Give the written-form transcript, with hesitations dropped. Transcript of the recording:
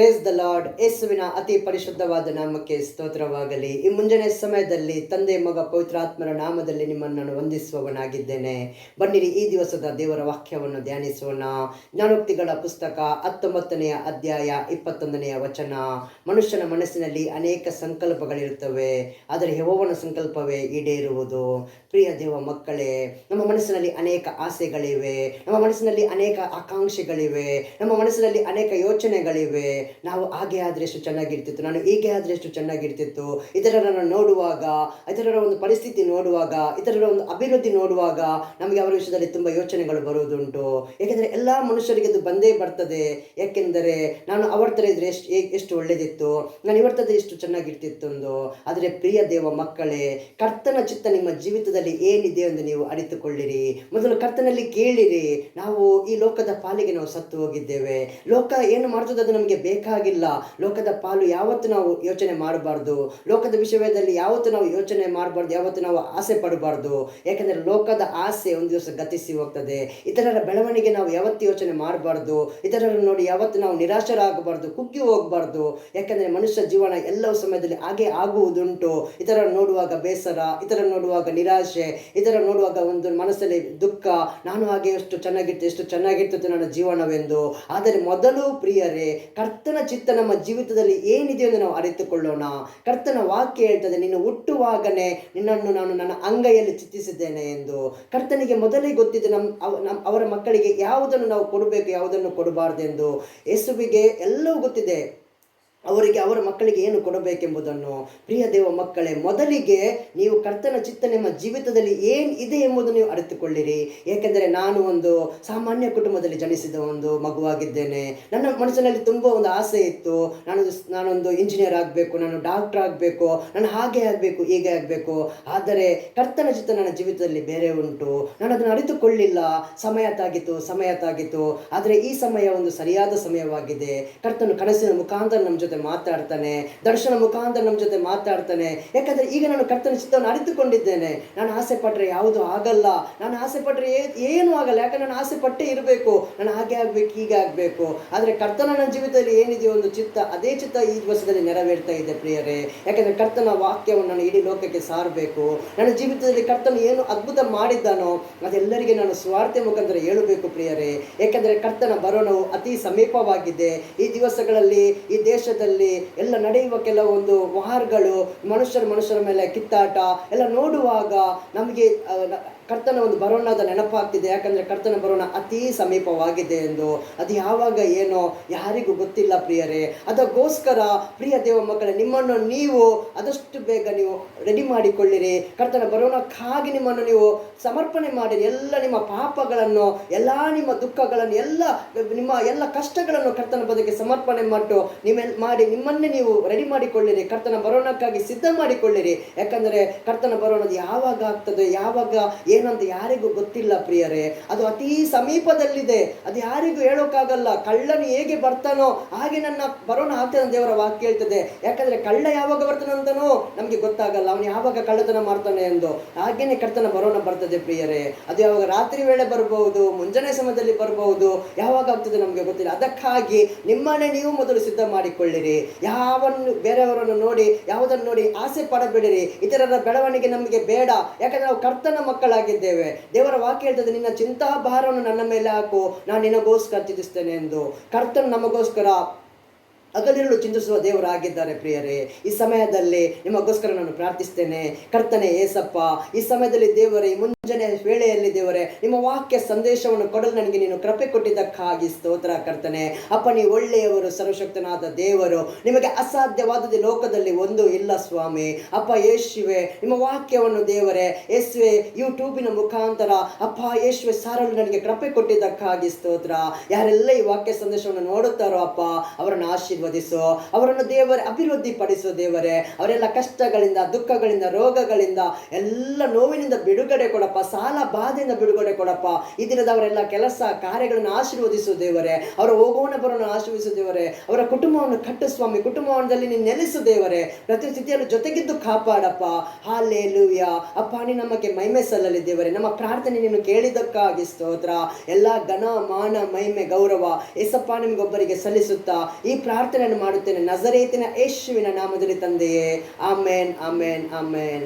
Praise the lord. ಯೇಸುವಿನ ಅತಿ ಪರಿಶುದ್ಧವಾದ ನಾಮಕ್ಕೆ ಸ್ತೋತ್ರವಾಗಲಿ. ಈ ಮುಂಜಾನೆ ಸಮಯದಲ್ಲಿ ತಂದೆ ಮಗ ಪವಿತ್ರಾತ್ಮರ ನಾಮದಲ್ಲಿ ನಿಮ್ಮನ್ನು ನಾನು ವಂದಿಸುವವನಾಗಿದ್ದೇನೆ. ಬನ್ನಿರಿ, ಈ ದಿವಸದ ದೇವರ ವಾಕ್ಯವನ್ನು ಧ್ಯಾನಿಸೋಣ. ಜ್ಞಾನೋಕ್ತಿಗಳ ಪುಸ್ತಕ 19ನೇ ಅಧ್ಯಾಯ 21ನೇ ವಚನ. ಮನುಷ್ಯನ ಮನಸ್ಸಿನಲ್ಲಿ ಅನೇಕ ಸಂಕಲ್ಪಗಳಿರುತ್ತವೆ, ಆದರೆ ಯೆಹೋವನ ಸಂಕಲ್ಪವೇ ಈಡೇರುವುದು. ಪ್ರಿಯ ದೇವ ಮಕ್ಕಳೇ, ನಮ್ಮ ಮನಸ್ಸಿನಲ್ಲಿ ಅನೇಕ ಆಸೆಗಳಿವೆ, ನಮ್ಮ ಮನಸ್ಸಿನಲ್ಲಿ ಅನೇಕ ಆಕಾಂಕ್ಷೆಗಳಿವೆ, ನಮ್ಮ ಮನಸ್ಸಿನಲ್ಲಿ ಅನೇಕ ಯೋಚನೆಗಳಿವೆ. ನಾವು ಹಾಗೆ ಆದರೆ ಎಷ್ಟು ಚೆನ್ನಾಗಿರ್ತಿತ್ತು, ನಾನು ಹೀಗೆ ಆದರೆ ಎಷ್ಟು ಚೆನ್ನಾಗಿರ್ತಿತ್ತು, ಇತರರನ್ನು ನೋಡುವಾಗ, ಇತರರ ಒಂದು ಪರಿಸ್ಥಿತಿ ನೋಡುವಾಗ, ಇತರರ ಒಂದು ಅಭಿವೃದ್ಧಿ ನೋಡುವಾಗ ನಮಗೆ ಅವರ ವಿಷಯದಲ್ಲಿ ತುಂಬ ಯೋಚನೆಗಳು ಬರುವುದುಂಟು. ಏಕೆಂದರೆ ಎಲ್ಲ ಮನುಷ್ಯರಿಗೆ ಅದು ಬಂದೇ ಬರ್ತದೆ. ಯಾಕೆಂದರೆ ನಾನು ಅವರ ಥರ ಇದ್ರೆ ಎಷ್ಟು ಒಳ್ಳೆಯದಿತ್ತು, ನಾನು ಇವರ ಥರ ಎಷ್ಟು ಚೆನ್ನಾಗಿರ್ತಿತ್ತು ಎಂದು. ಆದರೆ ಪ್ರಿಯ ದೇವ ಮಕ್ಕಳೇ, ಕರ್ತನ ಚಿತ್ತ ನಿಮ್ಮ ಜೀವಿತದಲ್ಲಿ ಏನಿದೆ ಎಂದು ನೀವು ಅರಿತುಕೊಳ್ಳಿರಿ. ಮೊದಲು ಕರ್ತನಲ್ಲಿ ಕೇಳಿರಿ. ನಾವು ಈ ಲೋಕದ ಪಾಲಿಗೆ ನಾವು ಸತ್ತು ಹೋಗಿದ್ದೇವೆ. ಲೋಕ ಏನು ಮಾಡ್ತದೆ ಅದು ನಮಗೆ ಬೇಕಾಗಿಲ್ಲ. ಲೋಕದ ಪಾಲು ಯಾವತ್ತು ನಾವು ಯೋಚನೆ ಮಾಡಬಾರ್ದು. ಲೋಕದ ವಿಷಯದಲ್ಲಿ ಯಾವತ್ತು ನಾವು ಯೋಚನೆ ಮಾಡಬಾರ್ದು, ಯಾವತ್ತು ನಾವು ಆಸೆ ಪಡಬಾರ್ದು. ಯಾಕೆಂದರೆ ಲೋಕದ ಆಸೆ ಒಂದು ದಿವಸ ಗತಿಸಿ ಹೋಗ್ತದೆ. ಇತರರ ಬೆಳವಣಿಗೆ ನಾವು ಯಾವತ್ತು ಯೋಚನೆ ಮಾಡಬಾರ್ದು. ಇತರರನ್ನು ನೋಡಿ ಯಾವತ್ತು ನಾವು ನಿರಾಶರಾಗಬಾರ್ದು, ಕುಗ್ಗಿ ಹೋಗಬಾರ್ದು. ಯಾಕೆಂದರೆ ಮನುಷ್ಯ ಜೀವನ ಎಲ್ಲವೂ ಸಮಯದಲ್ಲಿ ಹಾಗೆ ಆಗುವುದುಂಟು. ಇತರನ್ನು ನೋಡುವಾಗ ಬೇಸರ, ಇತರನ್ನು ನೋಡುವಾಗ ನಿರಾಶೆ, ಇತರನ್ನು ನೋಡುವಾಗ ಒಂದು ಮನಸ್ಸಲ್ಲಿ ದುಃಖ, ನಾನು ಹಾಗೆ ಎಷ್ಟು ಚೆನ್ನಾಗಿರ್ತಿತ್ತು ನನ್ನ ಜೀವನವೆಂದು. ಆದರೆ ಮೊದಲು ಪ್ರಿಯರೇ, ಕರ್ತನ ಚಿತ್ತ ನಮ್ಮ ಜೀವಿತದಲ್ಲಿ ಏನಿದೆ ಎಂದು ನಾವು ಅರಿತುಕೊಳ್ಳೋಣ. ಕರ್ತನ ವಾಕ್ಯ ಹೇಳ್ತದೆ, ನೀನು ಹುಟ್ಟುವಾಗನೇ ನಿನ್ನನ್ನು ನಾನು ನನ್ನ ಅಂಗೈಯಲ್ಲಿ ಚಿತ್ತಿಸಿದ್ದೇನೆ ಎಂದು. ಕರ್ತನಿಗೆ ಮೊದಲೇ ಗೊತ್ತಿದೆ ಅವರ ಮಕ್ಕಳಿಗೆ ಯಾವುದನ್ನು ನಾವು ಕೊಡಬೇಕು, ಯಾವುದನ್ನು ಕೊಡಬಾರ್ದೆಂದು. ಯೇಸುವಿಗೆ ಎಲ್ಲವೂ ಗೊತ್ತಿದೆ, ಅವರಿಗೆ ಅವರ ಮಕ್ಕಳಿಗೆ ಏನು ಕೊಡಬೇಕೆಂಬುದನ್ನು. ಪ್ರಿಯ ದೇವ ಮಕ್ಕಳೇ, ಮೊದಲಿಗೆ ನೀವು ಕರ್ತನ ಚಿತ್ತ ನಿಮ್ಮ ಜೀವಿತದಲ್ಲಿ ಏನು ಇದೆ ಎಂಬುದನ್ನು ನೀವು ಅರಿತುಕೊಳ್ಳಿರಿ. ಏಕೆಂದರೆ ನಾನು ಒಂದು ಸಾಮಾನ್ಯ ಕುಟುಂಬದಲ್ಲಿ ಜನಿಸಿದ ಒಂದು ಮಗುವಾಗಿದ್ದೇನೆ. ನನ್ನ ಮನಸ್ಸಿನಲ್ಲಿ ತುಂಬ ಒಂದು ಆಸೆ ಇತ್ತು, ನಾನೊಂದು ಇಂಜಿನಿಯರ್ ಆಗಬೇಕು, ನಾನು ಡಾಕ್ಟರ್ ಆಗಬೇಕು, ನಾನು ಹಾಗೆ ಆಗಬೇಕು, ಹೀಗೆ ಆಗಬೇಕು. ಆದರೆ ಕರ್ತನ ಚಿತ್ತ ನನ್ನ ಜೀವಿತದಲ್ಲಿ ಬೇರೆ ಉಂಟು. ನಾನು ಅದನ್ನು ಅರಿತುಕೊಳ್ಳಿಲ್ಲ. ಸಮಯ ತಾಗಿತು. ಆದರೆ ಈ ಸಮಯ ಒಂದು ಸರಿಯಾದ ಸಮಯವಾಗಿದೆ. ಕರ್ತನು ಕನಸಿನ ಮುಖಾಂತರ ನಮ್ಮ ಜೊತೆ ಮಾತಾಡ್ತಾನೆ, ದರ್ಶನ ಮುಖಾಂತರ ನಮ್ಮ ಜೊತೆ ಮಾತಾಡ್ತಾನೆ. ಯಾಕಂದ್ರೆ ಈಗ ನಾನು ಕರ್ತನ ಚಿತ್ತವನ್ನು ಅರಿತುಕೊಂಡಿದ್ದೇನೆ. ನಾನು ಆಸೆ ಪಟ್ಟರೆ ಯಾವುದು ಆಗಲ್ಲ, ನಾನು ಆಸೆ ಪಟ್ಟರೆ ಏನೂ ಆಗಲ್ಲ. ಯಾಕಂದ್ರೆ ನಾನು ಆಸೆ ಪಟ್ಟೇ ಇರಬೇಕು, ನಾನು ಹಾಗೆ ಆಗ್ಬೇಕು, ಹೀಗೆ ಆಗ್ಬೇಕು. ಆದರೆ ಕರ್ತನ ನನ್ನ ಜೀವಿತದಲ್ಲಿ ಏನಿದೆಯೋ ಒಂದು ಚಿತ್ತ, ಅದೇ ಚಿತ್ತ ಈ ದಿವಸದಲ್ಲಿ ನೆರವೇರ್ತಾ ಇದೆ ಪ್ರಿಯರೇ. ಯಾಕಂದ್ರೆ ಕರ್ತನ ವಾಕ್ಯವನ್ನು ನಾನು ಇಡೀ ಲೋಕಕ್ಕೆ ಸಾರಬೇಕು. ನನ್ನ ಜೀವಿತದಲ್ಲಿ ಕರ್ತನು ಏನು ಅದ್ಭುತ ಮಾಡಿದ್ದಾನೋ ಅದೆಲ್ಲರಿಗೆ ನಾನು ಸ್ವಾರ್ಥ ಮುಖಾಂತರ ಹೇಳಬೇಕು ಪ್ರಿಯರೇ. ಯಾಕಂದ್ರೆ ಕರ್ತನ ಬರೋಣವು ಅತಿ ಸಮೀಪವಾಗಿದೆ. ಈ ದಿವಸಗಳಲ್ಲಿ ಈ ದೇಶದ ಎಲ್ಲ ನಡೆಯುವ ಕೆಲವೊಂದು ವಾರ್ಗಳು, ಮನುಷ್ಯರ ಮೇಲೆ ಕಿತ್ತಾಟ ಎಲ್ಲ ನೋಡುವಾಗ ನಮಗೆ ಕರ್ತನ ಒಂದು ಬರೋಣದ ನೆನಪಾಗ್ತಿದೆ. ಯಾಕಂದರೆ ಕರ್ತನ ಬರೋಣ ಅತಿ ಸಮೀಪವಾಗಿದೆ ಎಂದು. ಅದು ಯಾವಾಗ ಏನೋ ಯಾರಿಗೂ ಗೊತ್ತಿಲ್ಲ ಪ್ರಿಯರೇ. ಅದಕ್ಕೋಸ್ಕರ ಪ್ರಿಯ ದೇವ ಮಕ್ಕಳೇ, ನಿಮ್ಮನ್ನು ನೀವು ಆದಷ್ಟು ಬೇಗ ನೀವು ರೆಡಿ ಮಾಡಿಕೊಳ್ಳಿರಿ. ಕರ್ತನ ಬರೋಣಕ್ಕಾಗಿ ನಿಮ್ಮನ್ನು ನೀವು ಸಮರ್ಪಣೆ ಮಾಡಿರಿ. ಎಲ್ಲ ನಿಮ್ಮ ಪಾಪಗಳನ್ನು, ಎಲ್ಲ ನಿಮ್ಮ ದುಃಖಗಳನ್ನು, ನಿಮ್ಮ ಎಲ್ಲ ಕಷ್ಟಗಳನ್ನು ಕರ್ತನ ಬದುಕಿಗೆ ಸಮರ್ಪಣೆ ಮಾಡಿ ನಿಮ್ಮನ್ನೇ ನೀವು ರೆಡಿ ಮಾಡಿಕೊಳ್ಳಿರಿ. ಕರ್ತನ ಬರೋಣಕ್ಕಾಗಿ ಸಿದ್ಧ ಮಾಡಿಕೊಳ್ಳಿರಿ. ಯಾಕಂದರೆ ಕರ್ತನ ಬರೋಣದು ಯಾವಾಗ ಆಗ್ತದೆ, ಯಾವಾಗ ಏನಂತ ಯಾರಿಗೂ ಗೊತ್ತಿಲ್ಲ ಪ್ರಿಯರೇ. ಅದು ಅತಿ ಸಮೀಪದಲ್ಲಿದೆ. ಅದು ಯಾರಿಗೂ ಹೇಳೋಕ್ಕಾಗಲ್ಲ. ಕಳ್ಳನು ಹೇಗೆ ಬರ್ತಾನೋ ಹಾಗೆ ನನ್ನ ಬರೋಣ ಆಗ್ತದೆ ಅಂತ ದೇವರ ವಾಕ್ಯ ಹೇಳ್ತದೆ. ಯಾಕಂದ್ರೆ ಕಳ್ಳ ಯಾವಾಗ ಬರ್ತಾನೆ ಅಂತನೋ ನಮಗೆ ಗೊತ್ತಾಗಲ್ಲ, ಅವನು ಯಾವಾಗ ಕಳ್ಳತನ ಮಾಡ್ತಾನೆ ಎಂದು. ಹಾಗೇನೆ ಕರ್ತನ ಬರೋಣ ಬರ್ತದೆ ಪ್ರಿಯರೇ. ಅದು ಯಾವಾಗ ರಾತ್ರಿ ವೇಳೆ ಬರಬಹುದು, ಮುಂಜಾನೆ ಸಮಯದಲ್ಲಿ ಬರಬಹುದು, ಯಾವಾಗ ಆಗ್ತದೆ ನಮಗೆ ಗೊತ್ತಿಲ್ಲ. ಅದಕ್ಕಾಗಿ ನಿಮ್ಮನ್ನೇ ನೀವು ಮೊದಲು ಸಿದ್ಧ ಮಾಡಿಕೊಳ್ಳಿರಿ. ಬೇರೆಯವರನ್ನು ನೋಡಿ, ಯಾವುದನ್ನು ನೋಡಿ ಆಸೆ ಪಡಬೇಡಿರಿ. ಇತರರ ಬೆಳವಣಿಗೆ ನಮಗೆ ಬೇಡ. ಯಾಕಂದ್ರೆ ನಾವು ಕರ್ತನ ಮಕ್ಕಳಾಗಿದ್ದೇವೆ. ದೇವರ ವಾಕ್ಯ ಹೇಳ್ತದೆ, ನಿನ್ನ ಚಿಂತಾಭಾರವನ್ನು ನನ್ನ ಮೇಲೆ ಹಾಕು, ನಾನು ನಿನಗೋಸ್ಕರ ಚಿಂತಿಸ್ತೇನೆ ಎಂದು. ಕರ್ತನು ನಮಗೋಸ್ಕರ ಹಗಲಿರುಳು ಚಿಂತಿಸುವ ದೇವರಾಗಿದ್ದಾರೆ ಪ್ರಿಯರೇ. ಈ ಸಮಯದಲ್ಲಿ ನಿಮಗೋಸ್ಕರ ನಾನು ಪ್ರಾರ್ಥಿಸ್ತೇನೆ. ಕರ್ತನೆ ಏಸಪ್ಪ, ಈ ಸಮಯದಲ್ಲಿ ದೇವರೇ, ಈ ಮುಂಜಾನೆ ವೇಳೆಯಲ್ಲಿ ದೇವರೇ, ನಿಮ್ಮ ವಾಕ್ಯ ಸಂದೇಶವನ್ನು ಕೊಡಲು ನನಗೆ ನೀನು ಕೃಪೆ ಕೊಟ್ಟಿದ್ದಕ್ಕಾಗಿ ಸ್ತೋತ್ರ ಕರ್ತನೆ. ಅಪ್ಪ, ನೀವು ಒಳ್ಳೆಯವರು, ಸರ್ವಶಕ್ತನಾದ ದೇವರು, ನಿಮಗೆ ಅಸಾಧ್ಯವಾದದ್ದು ಲೋಕದಲ್ಲಿ ಒಂದು ಇಲ್ಲ ಸ್ವಾಮಿ. ಅಪ್ಪ ಯೇಸುವೆ, ನಿಮ್ಮ ವಾಕ್ಯವನ್ನು ದೇವರೇ ಯೇಸುವೆ ಯೂಟ್ಯೂಬಿನ ಮುಖಾಂತರ ಅಪ್ಪ ಯೇಸುವೆ ಸಾರಲು ನನಗೆ ಕೃಪೆ ಕೊಟ್ಟಿದ್ದಕ್ಕಾಗಿ ಸ್ತೋತ್ರ. ಯಾರೆಲ್ಲ ಈ ವಾಕ್ಯ ಸಂದೇಶವನ್ನು ನೋಡುತ್ತಾರೋ ಅಪ್ಪ, ಅವರನ್ನು ಆಶೀರ್ವದಿಸು, ಅವರನ್ನು ದೇವರೇ ಅಭಿವೃದ್ಧಿ ಪಡಿಸು ದೇವರೇ. ಅವರೆಲ್ಲ ಕಷ್ಟಗಳಿಂದ, ದುಃಖಗಳಿಂದ, ರೋಗಗಳಿಂದ, ಎಲ್ಲ ನೋವಿನಿಂದ ಬಿಡುಗಡೆ ಕೊಡಪ್ಪ, ಸಾಲ ಬಾಧೆಯಿಂದ ಬಿಡುಗಡೆ ಕೊಡಪ್ಪ. ಈ ದಿನದವರೆಲ್ಲ ಕೆಲಸ ಕಾರ್ಯಗಳನ್ನು ಆಶೀರ್ವದಿಸು ದೇವರೇ. ಅವರ ಹೋಗೋಣ ಬರೋಣ ಆಶೀರ್ವದಿಸು ದೇವರೇ. ಅವರ ಕುಟುಂಬವನ್ನು ಕಟ್ಟು ಸ್ವಾಮಿ, ಕುಟುಂಬದಲ್ಲಿ ನೀನು ನೆಲೆಸು ದೇವರೇ. ಪ್ರತಿ ಸ್ಥಿತಿಯಲ್ಲೂ ಜೊತೆಗಿದ್ದು ಕಾಪಾಡಪ್ಪ. ಹಾಲೆಲೂಯಾ. ಅಪ್ಪ, ನೀನು ನಮಗೆ ಮಹಿಮೆ ಸಲ್ಲಲಿ ದೇವರೇ. ನಮ್ಮ ಪ್ರಾರ್ಥನೆ ನೀನು ಕೇಳಿದ್ದಕ್ಕಾಗಿ ಸ್ತೋತ್ರ. ಎಲ್ಲ ಘನ ಮಾನ ಮಹಿಮೆ ಗೌರವ ಏಸಪ್ಪ ನಿಮಗೊಬ್ಬರಿಗೆ ಸಲ್ಲಿಸುತ್ತಾ ಈ ಪ್ರಾರ್ಥನೆ ಪ್ರಾರ್ಥನೆಯನ್ನು ಮಾಡುತ್ತೇನೆ ನಜರೇತಿನ ಯೇಸುವಿನ ನಾಮದಲ್ಲಿ ತಂದೆಯೇ. ಆಮೇನ್, ಆಮೇನ್, ಆಮೇನ್.